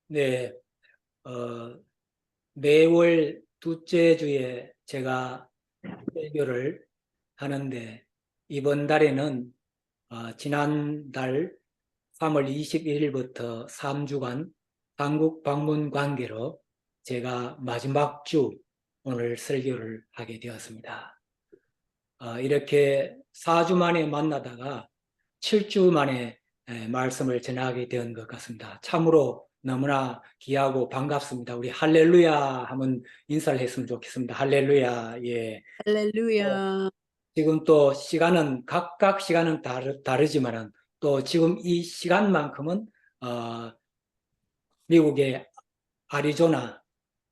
네, 어, 매월 둘째 주에 제가 설교를 하는데 이번 달에는 지난달 3월 21일부터 3주간 한국 방문 관계로 제가 마지막 주 오늘 설교를 하게 되었습니다. 이렇게 4주 만에 만나다가 7주 만에 말씀을 전하게 된 것 같습니다. 참으로 너무나 귀하고 반갑습니다. 우리 할렐루야 하면 인사를 했으면 좋겠습니다. 할렐루야. 예. 또 할렐루야. 지금 또 시간은 각각 시간은 다르지만은 또 지금 이 시간만큼은 어, 미국의 아리조나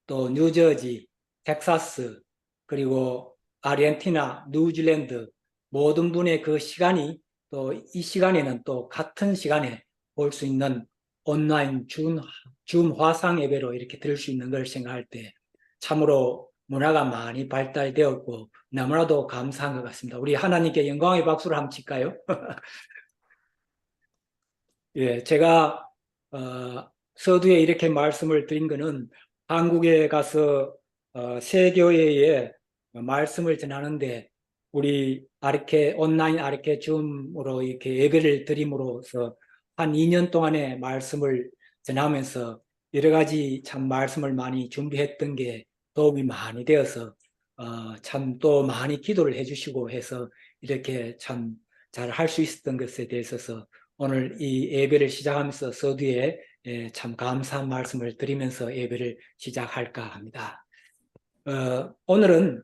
또 뉴저지, 텍사스, 그리고 아르헨티나, 뉴질랜드 모든 분의 그 시간이 또 이 시간에는 또 같은 시간에 볼 수 있는 온라인 줌 화상 예배로 이렇게 들을 수 있는 걸 생각할 때 참으로 문화가 많이 발달되었고 너무나도 감사한 것 같습니다. 우리 하나님께 영광의 박수를 한번 칠까요? 예, 제가 서두에 이렇게 말씀을 드린 것은 한국에 가서 새 교회에 말씀을 전하는데 우리 아르케 온라인 아르케 줌으로 이렇게 예배를 드림으로써 한 2년 동안의 말씀을 전하면서 여러 가지 참 말씀을 많이 준비했던 게 도움이 많이 되어서 참 또 많이 기도를 해주시고 해서 이렇게 참 잘 할 수 있었던 것에 대해서 오늘 이 예배를 시작하면서 서두에 참 감사한 말씀을 드리면서 예배를 시작할까 합니다. 오늘은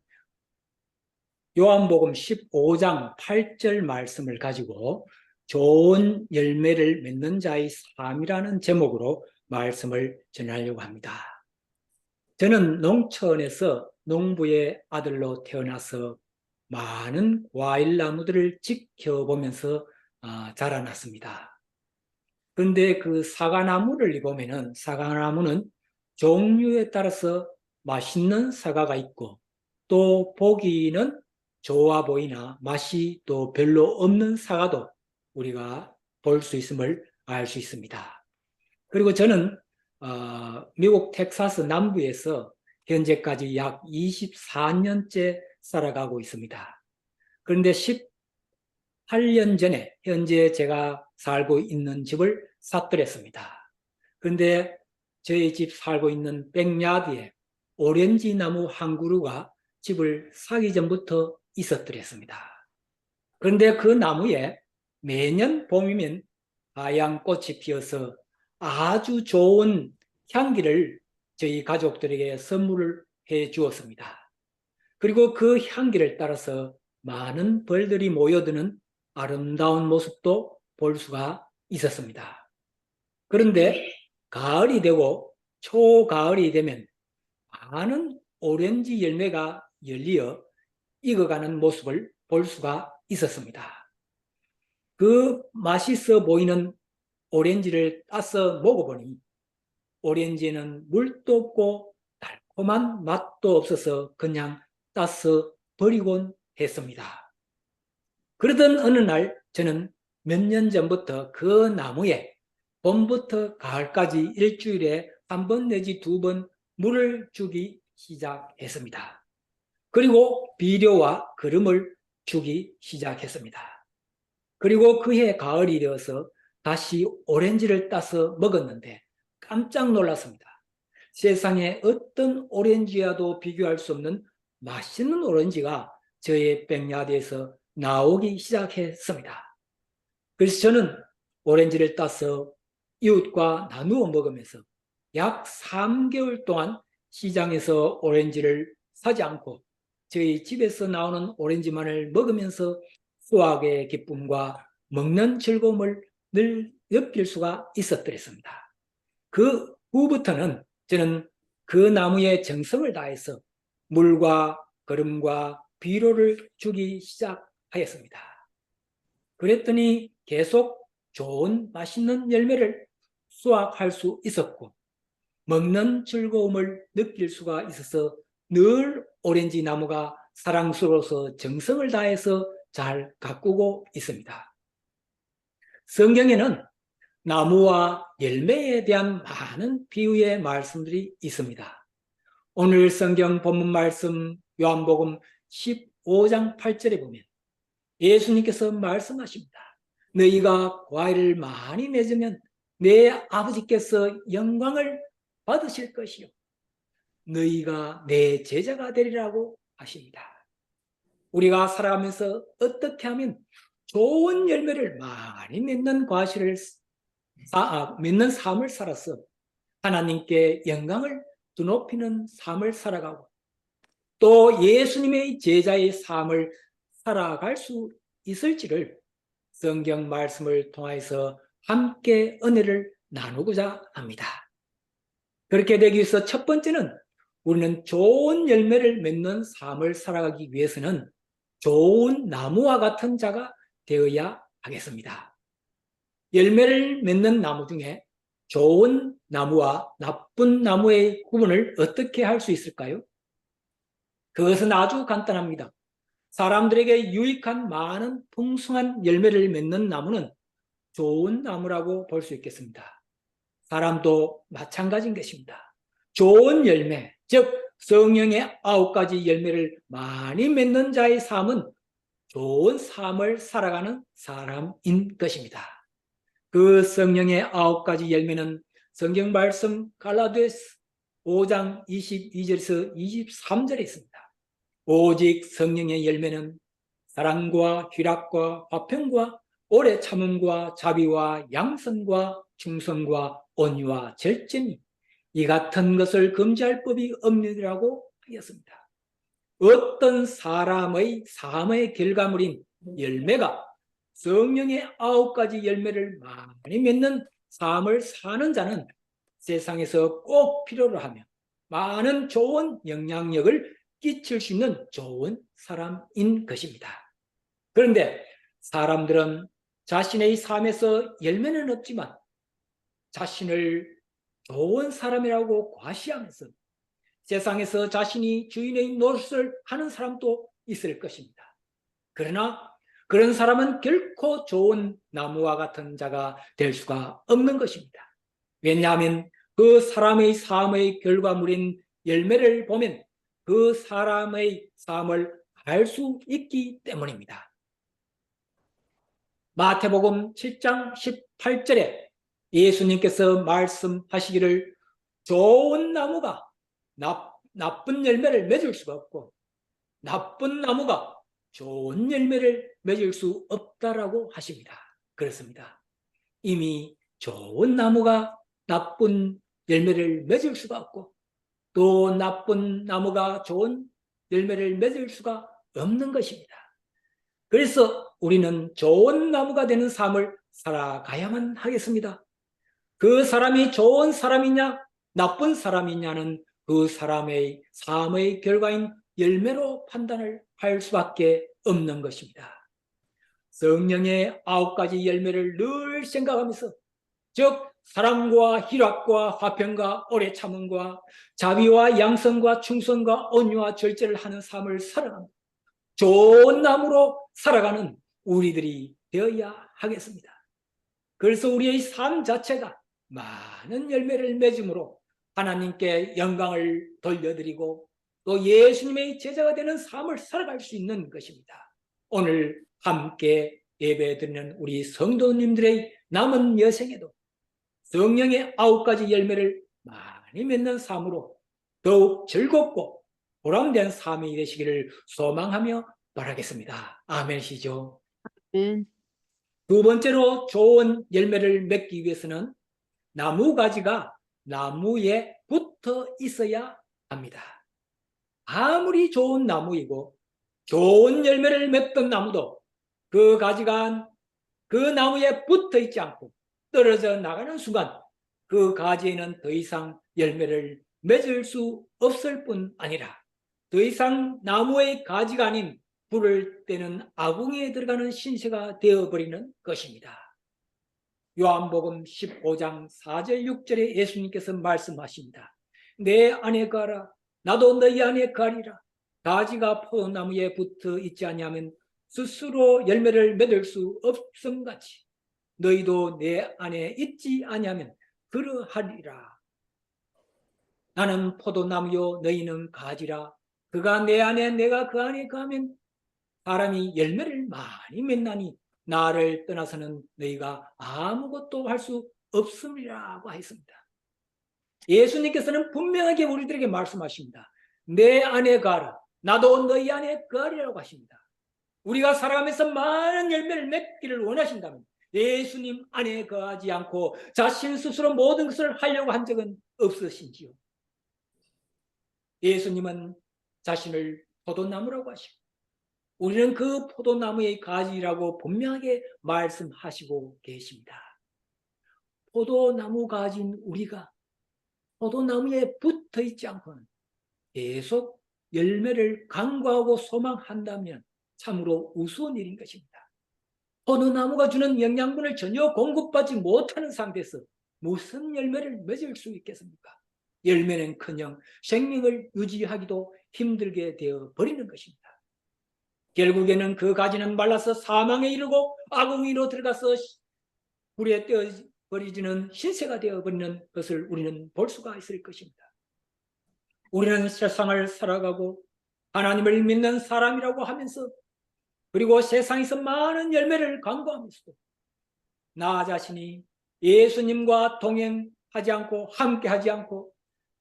요한복음 15장 8절 말씀을 가지고 좋은 열매를 맺는 자의 삶이라는 제목으로 말씀을 전하려고 합니다. 저는 농촌에서 농부의 아들로 태어나서 많은 과일나무들을 지켜보면서 자라났습니다. 그런데 그 사과나무를 보면은 사과나무는 종류에 따라서 맛있는 사과가 있고 또 보기는 좋아 보이나 맛이 또 별로 없는 사과도 우리가 볼 수 있음을 알 수 있습니다. 그리고 저는 미국 텍사스 남부에서 현재까지 약 24년째 살아가고 있습니다. 그런데 8년 전에 현재 제가 살고 있는 집을 샀더랬습니다. 그런데 저희 집 살고 있는 백야드에 오렌지 나무 한 그루가 집을 사기 전부터 있었더랬습니다. 그런데 그 나무에 매년 봄이면 하얀 꽃이 피어서 아주 좋은 향기를 저희 가족들에게 선물을 해 주었습니다. 그리고 그 향기를 따라서 많은 벌들이 모여드는 아름다운 모습도 볼 수가 있었습니다. 그런데 가을이 되고 초가을이 되면 많은 오렌지 열매가 열리어 익어가는 모습을 볼 수가 있었습니다. 그 맛있어 보이는 오렌지를 따서 먹어보니 오렌지는 물도 없고 달콤한 맛도 없어서 그냥 따서 버리곤 했습니다. 그러던 어느 날 저는 몇 년 전부터 그 나무에 봄부터 가을까지 일주일에 한 번 내지 두 번 물을 주기 시작했습니다. 그리고 비료와 거름을 주기 시작했습니다. 그리고 그해 가을이 되어서 다시 오렌지를 따서 먹었는데 깜짝 놀랐습니다. 세상에 어떤 오렌지와도 비교할 수 없는 맛있는 오렌지가 저의 백야드에서 나오기 시작했습니다. 그래서 저는 오렌지를 따서 이웃과 나누어 먹으면서 약 3개월 동안 시장에서 오렌지를 사지 않고 저희 집에서 나오는 오렌지만을 먹으면서 수확의 기쁨과 먹는 즐거움을 늘 느낄 수가 있었더랬습니다. 그 후부터는 저는 그 나무에 정성을 다해서 물과 거름과 비료를 주기 시작하였습니다. 그랬더니 계속 좋은 맛있는 열매를 수확할 수 있었고 먹는 즐거움을 느낄 수가 있어서 늘 오렌지 나무가 사랑스러워서 정성을 다해서 잘 가꾸고 있습니다. 성경에는 나무와 열매에 대한 많은 비유의 말씀들이 있습니다. 오늘 성경 본문 말씀 요한복음 15장 8절에 보면 예수님께서 말씀하십니다. 너희가 과일을 많이 맺으면 내 아버지께서 영광을 받으실 것이요 너희가 내 제자가 되리라고 하십니다. 우리가 살아가면서 어떻게 하면 좋은 열매를 많이 맺는 맺는 삶을 살아서 하나님께 영광을 드높이는 삶을 살아가고 또 예수님의 제자의 삶을 살아갈 수 있을지를 성경 말씀을 통해서 함께 은혜를 나누고자 합니다. 그렇게 되기 위해서 첫 번째는 우리는 좋은 열매를 맺는 삶을 살아가기 위해서는 좋은 나무와 같은 자가 되어야 하겠습니다. 열매를 맺는 나무 중에 좋은 나무와 나쁜 나무의 구분을 어떻게 할 수 있을까요? 그것은 아주 간단합니다. 사람들에게 유익한 많은 풍성한 열매를 맺는 나무는 좋은 나무라고 볼 수 있겠습니다. 사람도 마찬가지인 것입니다. 좋은 열매, 즉 성령의 9가지 열매를 많이 맺는 자의 삶은 좋은 삶을 살아가는 사람인 것입니다. 그 성령의 9가지 열매는 성경 말씀 갈라디아서 5장 22절에서 23절에 있습니다. 오직 성령의 열매는 사랑과 희락과 화평과 오래 참음과 자비와 양선과 충성과 온유와 절제니 이 같은 것을 금지할 법이 없느니라고 하였습니다. 어떤 사람의 삶의 결과물인 열매가 성령의 9가지 열매를 많이 맺는 삶을 사는 자는 세상에서 꼭 필요로 하며 많은 좋은 영향력을 끼칠 수 있는 좋은 사람인 것입니다. 그런데 사람들은 자신의 삶에서 열매는 없지만 자신을 좋은 사람이라고 과시하면서 세상에서 자신이 주인의 노릇을 하는 사람도 있을 것입니다. 그러나 그런 사람은 결코 좋은 나무와 같은 자가 될 수가 없는 것입니다. 왜냐하면 그 사람의 삶의 결과물인 열매를 보면 그 사람의 삶을 알 수 있기 때문입니다. 마태복음 7장 18절에 예수님께서 말씀하시기를 좋은 나무가 나쁜 열매를 맺을 수가 없고 나쁜 나무가 좋은 열매를 맺을 수 없다라고 하십니다. 그렇습니다. 이미 좋은 나무가 나쁜 열매를 맺을 수가 없고 또 나쁜 나무가 좋은 열매를 맺을 수가 없는 것입니다. 그래서 우리는 좋은 나무가 되는 삶을 살아가야만 하겠습니다. 그 사람이 좋은 사람이냐 나쁜 사람이냐는 그 사람의 삶의 결과인 열매로 판단을 할 수밖에 없는 것입니다. 성령의 9가지 열매를 늘 생각하면서 즉 사랑과 희락과 화평과 오래 참음과 자비와 양성과 충성과 온유와 절제를 하는 삶을 살아갑니다. 좋은 나무로 살아가는 우리들이 되어야 하겠습니다. 그래서 우리의 삶 자체가 많은 열매를 맺음으로 하나님께 영광을 돌려드리고 또 예수님의 제자가 되는 삶을 살아갈 수 있는 것입니다. 오늘 함께 예배드리는 우리 성도님들의 남은 여생에도 성령의 9가지 열매를 많이 맺는 삶으로 더욱 즐겁고 보람된 삶이 되시기를 소망하며 바라겠습니다. 아멘이시죠? 네. 두 번째로 좋은 열매를 맺기 위해서는 나무 가지가 나무에 붙어 있어야 합니다. 아무리 좋은 나무이고 좋은 열매를 맺던 나무도 그 가지가 그 나무에 붙어 있지 않고 떨어져 나가는 순간 그 가지에는 더 이상 열매를 맺을 수 없을 뿐 아니라 더 이상 나무의 가지가 아닌 불을 떼는 아궁이에 들어가는 신세가 되어버리는 것입니다. 요한복음 15장 4절 6절에 예수님께서 말씀하십니다. 내 안에 가라 나도 너희 안에 가리라. 가지가 포도나무에 붙어 있지 아니하면 스스로 열매를 맺을 수 없음같이 너희도 내 안에 있지 아니하면 그러하리라. 나는 포도나무요 너희는 가지라. 그가 내 안에 내가 그 안에 거하면 사람이 열매를 많이 맺나니 나를 떠나서는 너희가 아무것도 할 수 없음이라고 했습니다. 예수님께서는 분명하게 우리들에게 말씀하십니다. 내 안에 가라. 나도 너희 안에 거하리라고 하십니다. 우리가 살아가면서 많은 열매를 맺기를 원하신다면 예수님 안에 거하지 않고 자신 스스로 모든 것을 하려고 한 적은 없으신지요? 예수님은 자신을 포도나무라고 하시고 우리는 그 포도나무의 가지라고 분명하게 말씀하시고 계십니다. 포도나무 가지인 우리가 포도나무에 붙어 있지 않고는 계속 열매를 간구하고 소망한다면 참으로 우스운 일인 것입니다. 포도나무가 주는 영양분을 전혀 공급받지 못하는 상태에서 무슨 열매를 맺을 수 있겠습니까? 열매는커녕 생명을 유지하기도 힘들게 되어 버리는 것입니다. 결국에는 그 가지는 말라서 사망에 이르고 아궁이로 들어가서 불에 떼어버리지는 신세가 되어버리는 것을 우리는 볼 수가 있을 것입니다. 우리는 세상을 살아가고 하나님을 믿는 사람이라고 하면서 그리고 세상에서 많은 열매를 간구하면서도 나 자신이 예수님과 동행하지 않고 함께하지 않고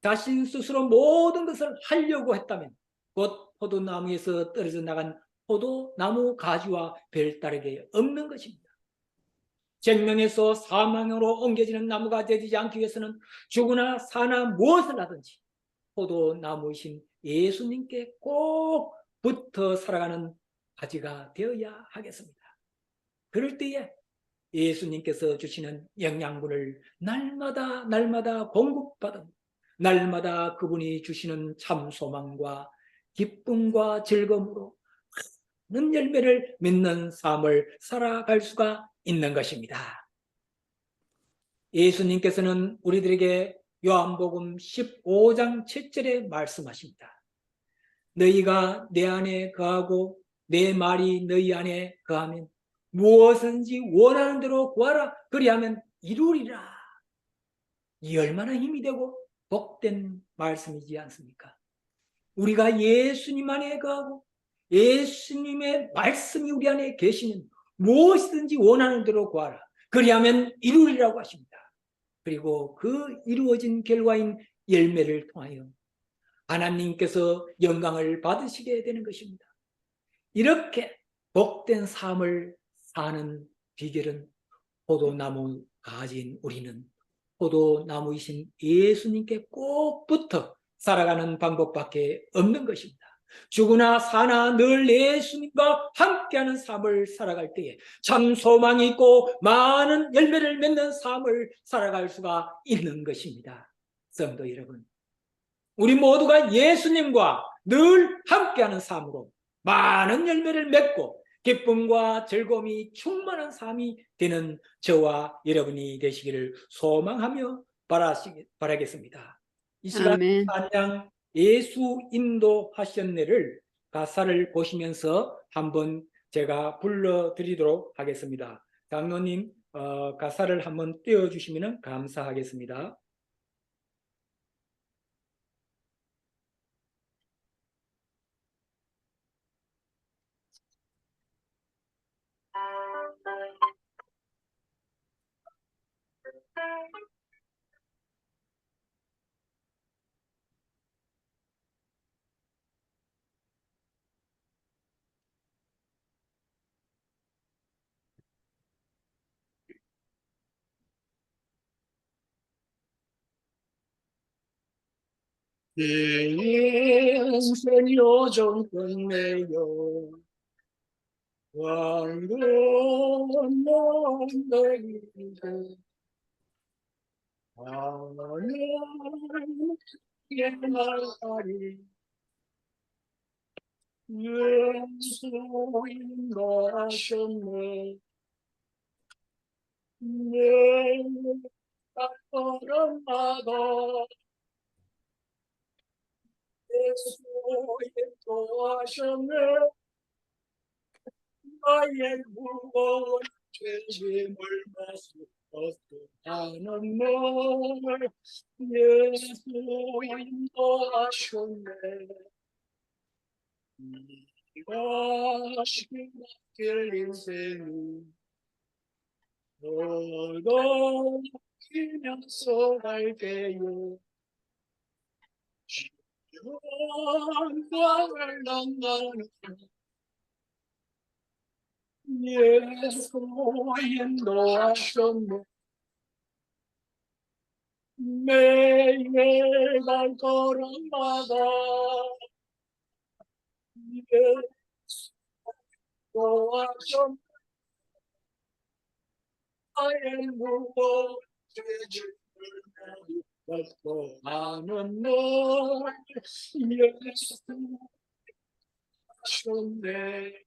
자신 스스로 모든 것을 하려고 했다면 곧 포도나무에서 떨어져 나간 포도나무 가지와 별다르게 없는 것입니다. 생명에서 사망으로 옮겨지는 나무가 되지 않기 위해서는 죽으나 사나 무엇을 하든지 포도나무이신 예수님께 꼭 붙어 살아가는 가지가 되어야 하겠습니다. 그럴 때에 예수님께서 주시는 영양분을 날마다 공급받은 날마다 그분이 주시는 참 소망과 기쁨과 즐거움으로 많은 열매를 맺는 삶을 살아갈 수가 있는 것입니다. 예수님께서는 우리들에게 요한복음 15장 7절에 말씀하십니다. 너희가 내 안에 거하고 내 말이 너희 안에 거하면 무엇든지 원하는 대로 구하라. 그리하면 이루리라. 이 얼마나 힘이 되고 복된 말씀이지 않습니까? 우리가 예수님 안에 거하고 예수님의 말씀이 우리 안에 계시면 무엇이든지 원하는 대로 구하라. 그리하면 이루리라고 하십니다. 그리고 그 이루어진 결과인 열매를 통하여 하나님께서 영광을 받으시게 되는 것입니다. 이렇게 복된 삶을 사는 비결은 포도나무 가지인 우리는 포도나무이신 예수님께 꼭 붙어 살아가는 방법밖에 없는 것입니다. 죽으나 사나 늘 예수님과 함께하는 삶을 살아갈 때에 참 소망이 있고 많은 열매를 맺는 삶을 살아갈 수가 있는 것입니다. 성도 여러분, 우리 모두가 예수님과 늘 함께하는 삶으로 많은 열매를 맺고 기쁨과 즐거움이 충만한 삶이 되는 저와 여러분이 되시기를 소망하며 바라겠습니다. 이 시간 아멘. 찬양 예수 인도하셨네를 가사를 보시면서 한번 제가 불러드리도록 하겠습니다. 장로님 가사를 한번 띄워주시면 감사하겠습니다. 인생 요정 끝내요 왕건 너희들 하나님의 말하리 예수 인도하셨네 내 걸음마다 예수 인도하셨네 나의 무거운 죄짐을 마시었다는 말 예수 인도하셨네. 네가 신길 인생이 너도 이면서 갈게요. 영광을 넘나는 예수 인도하셨네. 매일 발걸음마다 예수 인도하셨네. 나의 무거운 죄짐을 벗고 하는 널 예수 하셨네.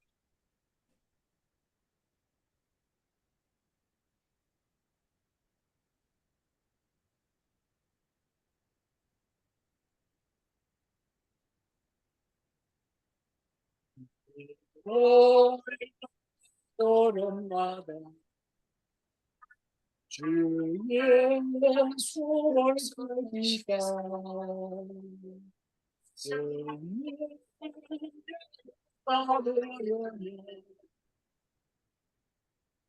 걸음마다 주의 손을 서기가 주의 받으려면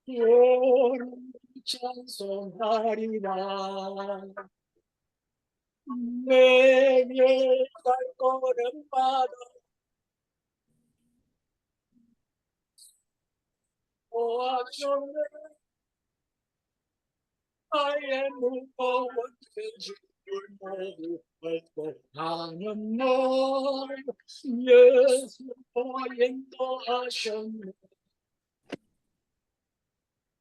요런 찬송하리라. 매일 발걸음마다 도와주네. 나의 무거운 죄짐을 모두 벗고 가는 날 예수 인도하셨네.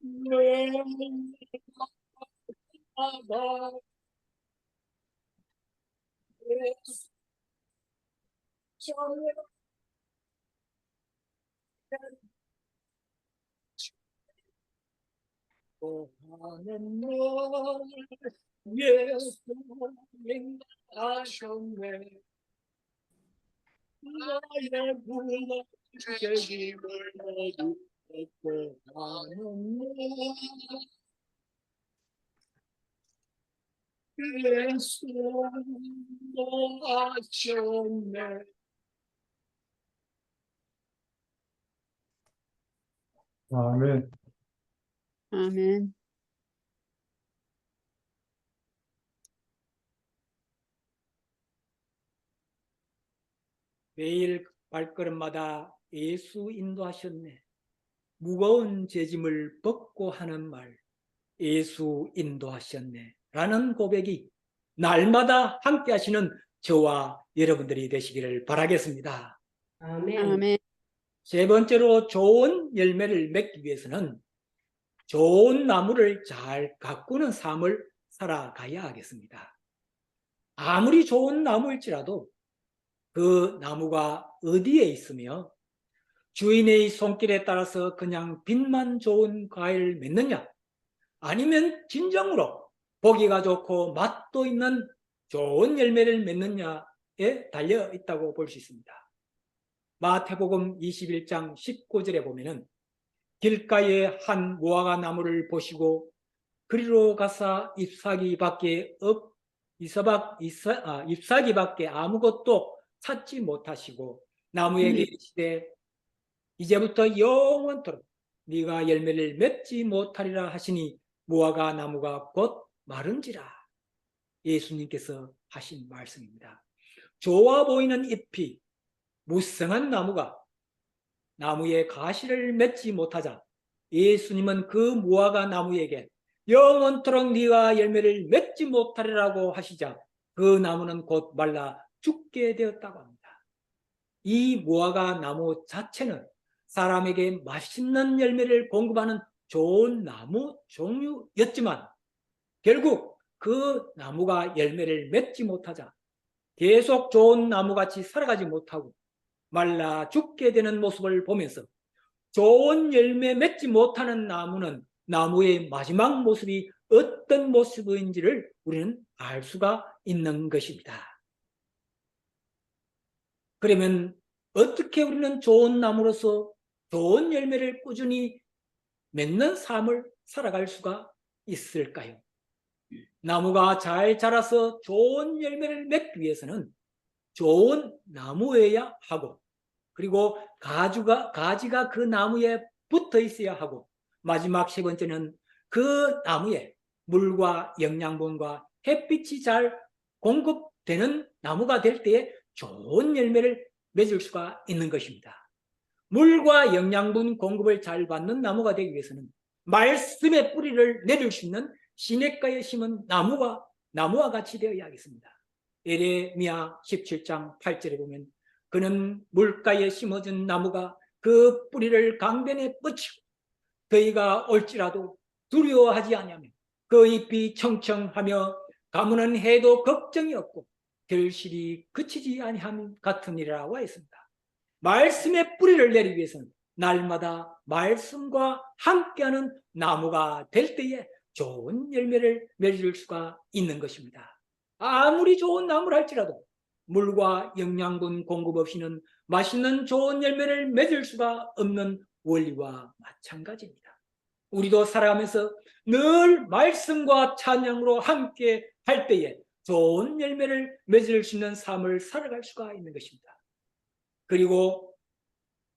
매일마다 예수 전에 하는 날 예수 인도하셨네. 나의 무거운 죄짐을 모두 벗고 가는 날 예수 인도하셨네. 아멘. 아멘. 매일 발걸음마다 예수 인도하셨네. 무거운 죄짐을 벗고 하는 말 예수 인도하셨네 라는 고백이 날마다 함께 하시는 저와 여러분들이 되시기를 바라겠습니다. 아멘. 아멘. 세 번째로 좋은 열매를 맺기 위해서는 좋은 나무를 잘 가꾸는 삶을 살아가야 하겠습니다. 아무리 좋은 나무일지라도 그 나무가 어디에 있으며 주인의 손길에 따라서 그냥 빛만 좋은 과일을 맺느냐, 아니면 진정으로 보기가 좋고 맛도 있는 좋은 열매를 맺느냐에 달려 있다고 볼 수 있습니다. 마태복음 21장 19절에 보면은 길가에 한 무화과 나무를 보시고 그리로 가사 잎사귀밖에 아무것도 찾지 못하시고 나무에게 이르시되 이제부터 영원토록 네가 열매를 맺지 못하리라 하시니 무화과 나무가 곧 마른지라. 예수님께서 하신 말씀입니다. 좋아 보이는 잎이 무성한 나무가 나무에 가시를 맺지 못하자 예수님은 그 무화과 나무에게 영원토록 네가 열매를 맺지 못하리라고 하시자 그 나무는 곧 말라 죽게 되었다고 합니다. 이 무화과 나무 자체는 사람에게 맛있는 열매를 공급하는 좋은 나무 종류였지만 결국 그 나무가 열매를 맺지 못하자 계속 좋은 나무같이 살아가지 못하고 말라 죽게 되는 모습을 보면서 좋은 열매 맺지 못하는 나무의 마지막 모습이 어떤 모습인지를 우리는 알 수가 있는 것입니다. 그러면 어떻게 우리는 좋은 나무로서 좋은 열매를 꾸준히 맺는 삶을 살아갈 수가 있을까요? 나무가 잘 자라서 좋은 열매를 맺기 위해서는 좋은 나무여야 하고, 그리고 가지가 그 나무에 붙어 있어야 하고, 마지막 세 번째는 그 나무에 물과 영양분과 햇빛이 잘 공급되는 나무가 될 때에 좋은 열매를 맺을 수가 있는 것입니다. 물과 영양분 공급을 잘 받는 나무가 되기 위해서는 말씀의 뿌리를 내릴 수 있는 시냇가에 심은 나무와 같이 되어야 하겠습니다. 예레미야 17장 8절에 보면 그는 물가에 심어진 나무가 그 뿌리를 강변에 뻗치고 더위가 올지라도 두려워하지 아니하며 그 잎이 청청하며 가무는 해도 걱정이 없고 결실이 그치지 아니함 같으니라고 했습니다. 말씀의 뿌리를 내리기 위해서는 날마다 말씀과 함께하는 나무가 될 때에 좋은 열매를 맺을 수가 있는 것입니다. 아무리 좋은 나무를 할지라도 물과 영양분 공급 없이는 맛있는 좋은 열매를 맺을 수가 없는 원리와 마찬가지입니다. 우리도 살아가면서 늘 말씀과 찬양으로 함께 할 때에 좋은 열매를 맺을 수 있는 삶을 살아갈 수가 있는 것입니다. 그리고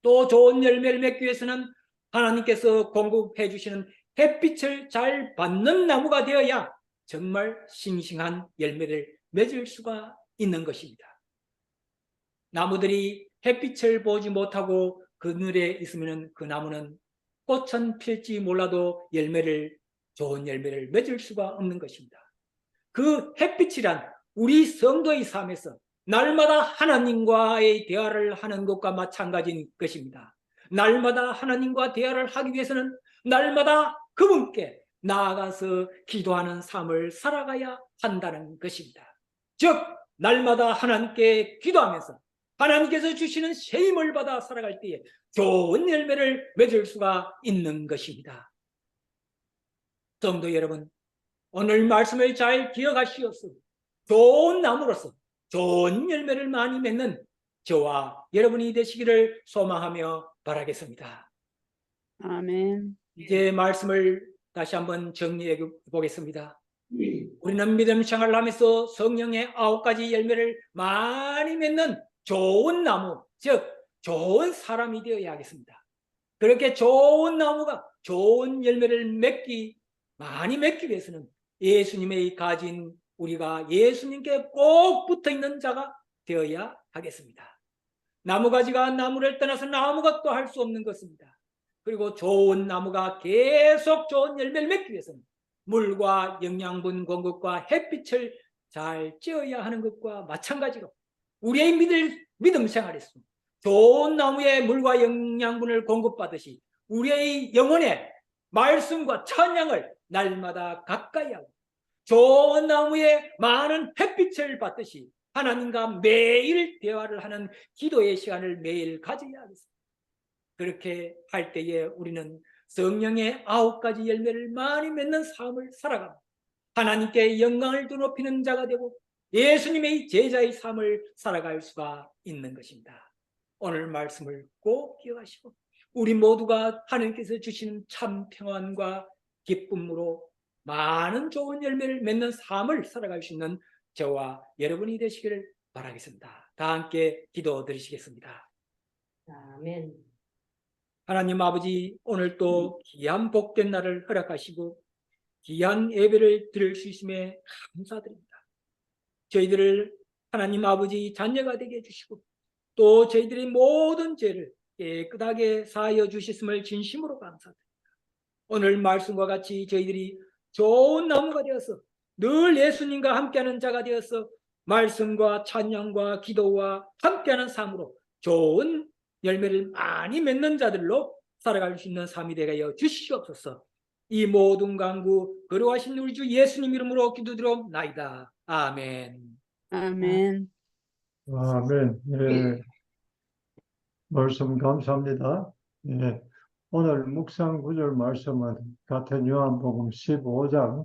또 좋은 열매를 맺기 위해서는 하나님께서 공급해 주시는 햇빛을 잘 받는 나무가 되어야 정말 싱싱한 열매를 맺을 수가 있는 것입니다. 나무들이 햇빛을 보지 못하고 그늘에 있으면 그 나무는 꽃은 필지 몰라도 좋은 열매를 맺을 수가 없는 것입니다. 그 햇빛이란 우리 성도의 삶에서 날마다 하나님과의 대화를 하는 것과 마찬가지인 것입니다. 날마다 하나님과 대화를 하기 위해서는 날마다 그분께 나아가서 기도하는 삶을 살아가야 한다는 것입니다. 즉 날마다 하나님께 기도하면서 하나님께서 주시는 새 힘을 받아 살아갈 때에 좋은 열매를 맺을 수가 있는 것입니다. 성도 여러분, 오늘 말씀을 잘 기억하시옵소서. 좋은 나무로서 좋은 열매를 많이 맺는 저와 여러분이 되시기를 소망하며 바라겠습니다. 아멘. 이제 말씀을 다시 한번 정리해 보겠습니다. 우리는 믿음 생활을 하면서 성령의 9가지 열매를 많이 맺는 좋은 나무, 즉 좋은 사람이 되어야 하겠습니다. 그렇게 좋은 나무가 좋은 열매를 많이 맺기 위해서는 예수님의 가진 우리가 예수님께 꼭 붙어있는 자가 되어야 하겠습니다. 나무가지가 나무를 떠나서 아무것도 할 수 없는 것입니다. 그리고 좋은 나무가 계속 좋은 열매를 맺기 위해서는 물과 영양분 공급과 햇빛을 잘 쬐어야 하는 것과 마찬가지로 우리의 믿음 생활에서 좋은 나무에 물과 영양분을 공급받듯이 우리의 영혼에 말씀과 찬양을 날마다 가까이 하고 좋은 나무에 많은 햇빛을 받듯이 하나님과 매일 대화를 하는 기도의 시간을 매일 가져야 하겠습니다. 그렇게 할 때에 우리는 성령의 9가지 열매를 많이 맺는 삶을 살아가고 하나님께 영광을 높이는 자가 되고 예수님의 제자의 삶을 살아갈 수가 있는 것입니다. 오늘 말씀을 꼭 기억하시고 우리 모두가 하나님께서 주시는 참 평안과 기쁨으로 많은 좋은 열매를 맺는 삶을 살아갈 수 있는 저와 여러분이 되시기를 바라겠습니다. 다 함께 기도 드리시겠습니다. 아멘. 하나님 아버지, 오늘 또 귀한 복된 날을 허락하시고 귀한 예배를 드릴 수 있음에 감사드립니다. 저희들을 하나님 아버지 자녀가 되게 해주시고 또 저희들의 모든 죄를 깨끗하게 사하여 주셨음을 진심으로 감사드립니다. 오늘 말씀과 같이 저희들이 좋은 나무가 되어서 늘 예수님과 함께하는 자가 되어서 말씀과 찬양과 기도와 함께하는 삶으로 좋은 열매를 많이 맺는 자들로 살아갈 수 있는 삶이 되게 하여 주시옵소서. 이 모든 간구 거룩하신 우리 주 예수님 이름으로 기도드리옵나이다. 아멘. 아멘. 아멘. 예, 말씀 감사합니다. 예, 오늘 묵상 구절 말씀은 같은 요한복음 15장